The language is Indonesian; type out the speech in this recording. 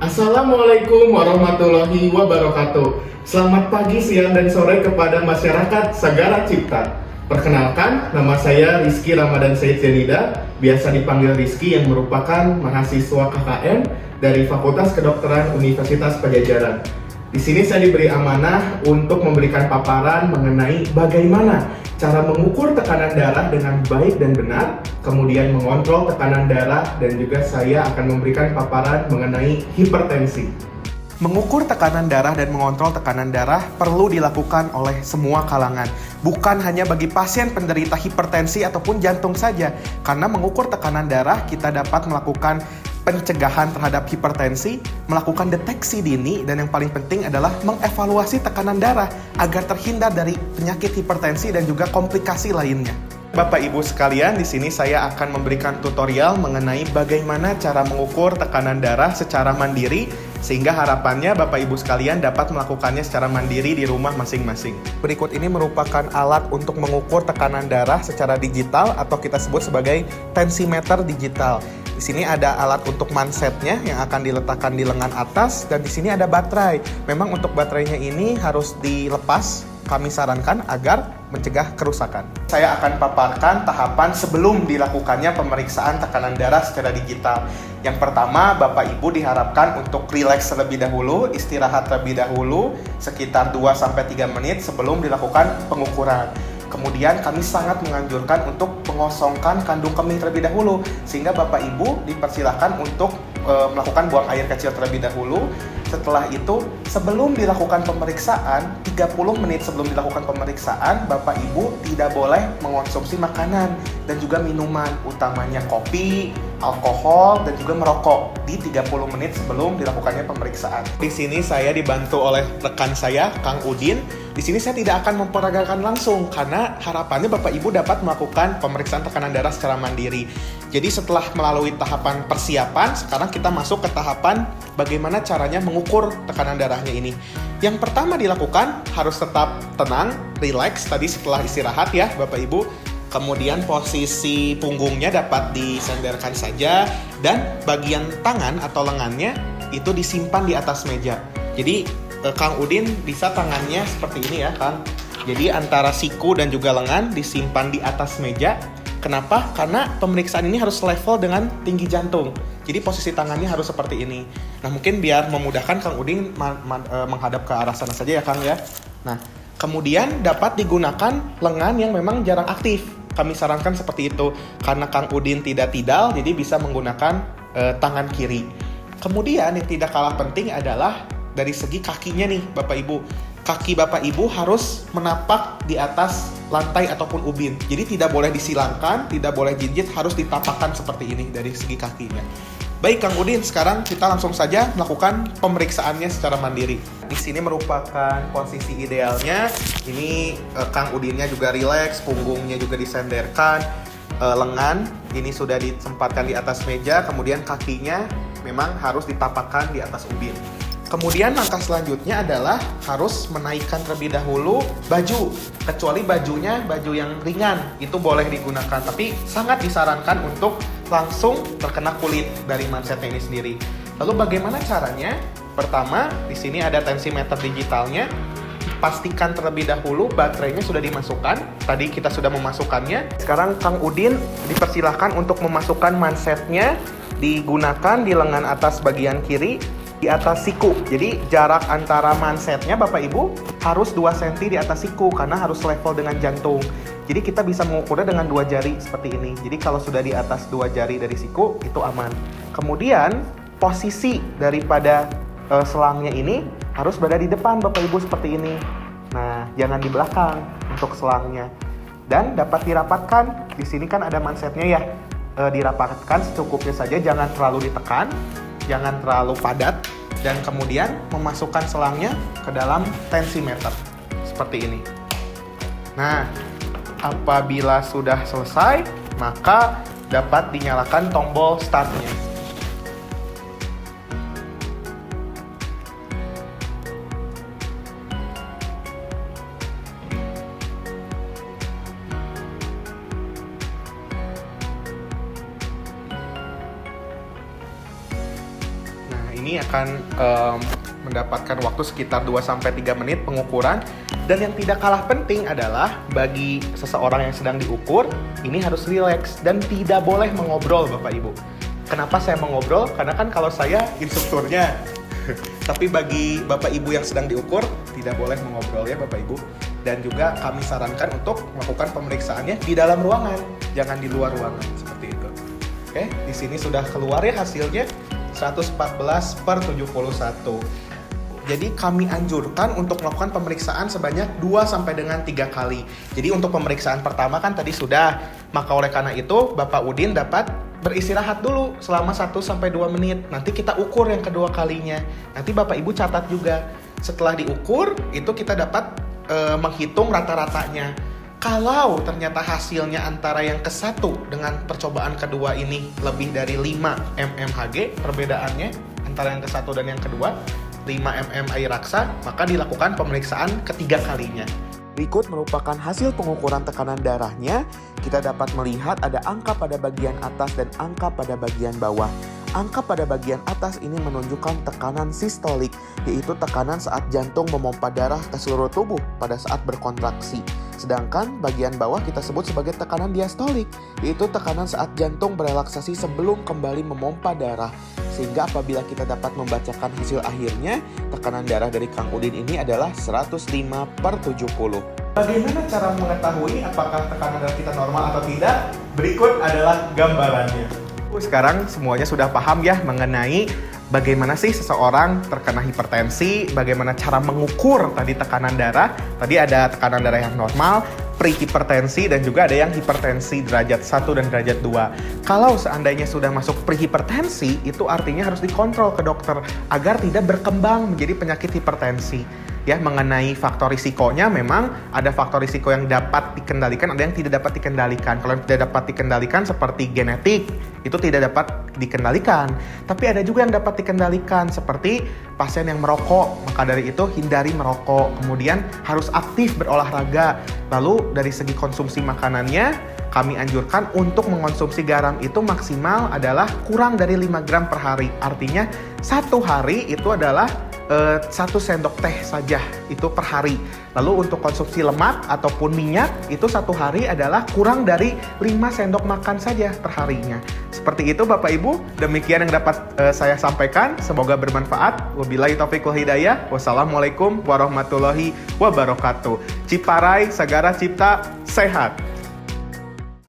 Assalamualaikum warahmatullahi wabarakatuh. Selamat pagi, siang, dan sore kepada masyarakat Sagara Cipta. Perkenalkan, nama saya Rizky Ramadan Said Zenida, biasa dipanggil Rizky, yang merupakan mahasiswa KKN dari Fakultas Kedokteran Universitas Padjadjaran. Di sini saya diberi amanah untuk memberikan paparan mengenai bagaimana cara mengukur tekanan darah dengan baik dan benar, kemudian mengontrol tekanan darah, dan juga saya akan memberikan paparan mengenai hipertensi. Mengukur tekanan darah dan mengontrol tekanan darah perlu dilakukan oleh semua kalangan, bukan hanya bagi pasien penderita hipertensi ataupun jantung saja. Karena mengukur tekanan darah, kita dapat melakukan pencegahan terhadap hipertensi, melakukan deteksi dini, dan yang paling penting adalah mengevaluasi tekanan darah agar terhindar dari penyakit hipertensi dan juga komplikasi lainnya. Bapak Ibu sekalian, di sini saya akan memberikan tutorial mengenai bagaimana cara mengukur tekanan darah secara mandiri, sehingga harapannya Bapak Ibu sekalian dapat melakukannya secara mandiri di rumah masing-masing. Berikut ini merupakan alat untuk mengukur tekanan darah secara digital atau kita sebut sebagai tensimeter digital. Di sini ada alat untuk mansetnya yang akan diletakkan di lengan atas, dan di sini ada baterai. Memang untuk baterainya ini harus dilepas, kami sarankan agar mencegah kerusakan. Saya akan paparkan tahapan sebelum dilakukannya pemeriksaan tekanan darah secara digital. Yang pertama, Bapak Ibu diharapkan untuk rileks terlebih dahulu, istirahat terlebih dahulu sekitar 2-3 menit sebelum dilakukan pengukuran. Kemudian kami sangat menganjurkan untuk mengosongkan kandung kemih terlebih dahulu, sehingga Bapak Ibu dipersilahkan untuk melakukan buang air kecil terlebih dahulu. Setelah itu, sebelum dilakukan pemeriksaan, 30 menit sebelum dilakukan pemeriksaan, Bapak Ibu tidak boleh mengonsumsi makanan dan juga minuman, utamanya kopi, alkohol, dan juga merokok di 30 menit sebelum dilakukannya pemeriksaan. Di sini saya dibantu oleh rekan saya, Kang Udin. Di sini saya tidak akan memperagakan langsung karena harapannya Bapak Ibu dapat melakukan pemeriksaan tekanan darah secara mandiri. Jadi setelah melalui tahapan persiapan, sekarang kita masuk ke tahapan bagaimana caranya mengukur tekanan darahnya ini. Yang pertama dilakukan harus tetap tenang, rileks tadi setelah istirahat ya Bapak Ibu. Kemudian posisi punggungnya dapat disenderkan saja, dan bagian tangan atau lengannya itu disimpan di atas meja. Jadi Kang Udin bisa tangannya seperti ini ya Kang. Jadi antara siku dan juga lengan disimpan di atas meja. Kenapa? Karena pemeriksaan ini harus level dengan tinggi jantung. Jadi posisi tangannya harus seperti ini. Nah, mungkin biar memudahkan Kang Udin menghadap ke arah sana saja ya Kang ya. Nah, kemudian dapat digunakan lengan yang memang jarang aktif. Kami sarankan seperti itu. Karena Kang Udin tidak tidal, jadi bisa menggunakan tangan kiri. Kemudian yang tidak kalah penting adalah dari segi kakinya nih Bapak Ibu. Kaki Bapak Ibu harus menapak di atas lantai ataupun ubin. Jadi tidak boleh disilangkan, tidak boleh jinjit, harus ditapakkan seperti ini dari segi kakinya. Baik Kang Udin, sekarang kita langsung saja melakukan pemeriksaannya secara mandiri. Di sini merupakan posisi idealnya. Ini Kang Udinnya juga rileks, punggungnya juga disenderkan, lengan ini sudah ditempatkan di atas meja, kemudian kakinya memang harus ditapakkan di atas ubin. Kemudian langkah selanjutnya adalah harus menaikkan terlebih dahulu baju. Kecuali bajunya baju yang ringan, itu boleh digunakan. Tapi sangat disarankan untuk langsung terkena kulit dari mansetnya ini sendiri. Lalu bagaimana caranya? Pertama, di sini ada tensimeter digitalnya. Pastikan terlebih dahulu baterainya sudah dimasukkan. Tadi kita sudah memasukkannya. Sekarang Kang Udin dipersilahkan untuk memasukkan mansetnya. Digunakan di lengan atas bagian kiri, di atas siku. Jadi jarak antara mansetnya Bapak Ibu harus 2 cm di atas siku karena harus level dengan jantung. Jadi kita bisa mengukurnya dengan 2 jari seperti ini. Jadi kalau sudah di atas 2 jari dari siku itu aman. Kemudian posisi daripada selangnya ini harus berada di depan Bapak Ibu seperti ini. Nah, jangan di belakang untuk selangnya. Dan dapat dirapatkan. Di sini kan ada mansetnya ya. Dirapatkan secukupnya saja, jangan terlalu ditekan, jangan terlalu padat, dan kemudian memasukkan selangnya ke dalam tensimeter seperti ini. Nah, apabila sudah selesai, maka dapat dinyalakan tombol startnya. ini akan mendapatkan waktu sekitar 2-3 menit pengukuran. Dan yang tidak kalah penting adalah bagi seseorang yang sedang diukur, ini harus rileks dan tidak boleh mengobrol Bapak Ibu. Kenapa saya mengobrol? Karena kan kalau saya instrukturnya. Tapi bagi Bapak Ibu yang sedang diukur, tidak boleh mengobrol ya Bapak Ibu. Dan juga kami sarankan untuk melakukan pemeriksaannya di dalam ruangan, jangan di luar ruangan, seperti itu. Oke, di sini sudah keluar ya hasilnya, 114/71. Jadi kami anjurkan untuk melakukan pemeriksaan sebanyak 2-3 kali. Jadi untuk pemeriksaan pertama kan tadi sudah, maka oleh karena itu Bapak Udin dapat beristirahat dulu selama 1-2 menit. Nanti kita ukur yang kedua kalinya. Nanti Bapak Ibu catat juga. Setelah diukur, itu kita dapat menghitung rata-ratanya. Kalau ternyata hasilnya antara yang ke-1 dengan percobaan kedua ini lebih dari 5 mmHg perbedaannya antara yang ke-1 dan yang kedua, 5 mm air raksa, maka dilakukan pemeriksaan ketiga kalinya. Berikut merupakan hasil pengukuran tekanan darahnya. Kita dapat melihat ada angka pada bagian atas dan angka pada bagian bawah. Angka pada bagian atas ini menunjukkan tekanan sistolik, yaitu tekanan saat jantung memompa darah ke seluruh tubuh pada saat berkontraksi. Sedangkan bagian bawah kita sebut sebagai tekanan diastolik, yaitu tekanan saat jantung berelaksasi sebelum kembali memompa darah. Sehingga apabila kita dapat membacakan hasil akhirnya, tekanan darah dari Kang Udin ini adalah 105/70. Bagaimana cara mengetahui apakah tekanan darah kita normal atau tidak? Berikut adalah gambarannya. Sekarang semuanya sudah paham ya mengenai bagaimana sih seseorang terkena hipertensi, bagaimana cara mengukur tadi tekanan darah. Tadi ada tekanan darah yang normal, prehipertensi, dan juga ada yang hipertensi derajat 1 dan derajat 2. Kalau seandainya sudah masuk prehipertensi, itu artinya harus dikontrol ke dokter agar tidak berkembang menjadi penyakit hipertensi. Ya, mengenai faktor risikonya memang ada faktor risiko yang dapat dikendalikan, ada yang tidak dapat dikendalikan. Kalau yang tidak dapat dikendalikan seperti genetik, itu tidak dapat dikendalikan. Tapi ada juga yang dapat dikendalikan seperti pasien yang merokok, maka dari itu hindari merokok. Kemudian harus aktif berolahraga. Lalu dari segi konsumsi makanannya, kami anjurkan untuk mengonsumsi garam itu maksimal adalah kurang dari 5 gram per hari. Artinya 1 hari itu adalah 1 sendok teh saja itu per hari. Lalu untuk konsumsi lemak ataupun minyak itu 1 hari adalah kurang dari 5 sendok makan saja per harinya. Seperti itu Bapak Ibu, demikian yang dapat saya sampaikan. Semoga bermanfaat. Wabillahi taufiq wal hidayah. Wassalamualaikum warahmatullahi wabarakatuh. Ciparai Sagara Cipta sehat.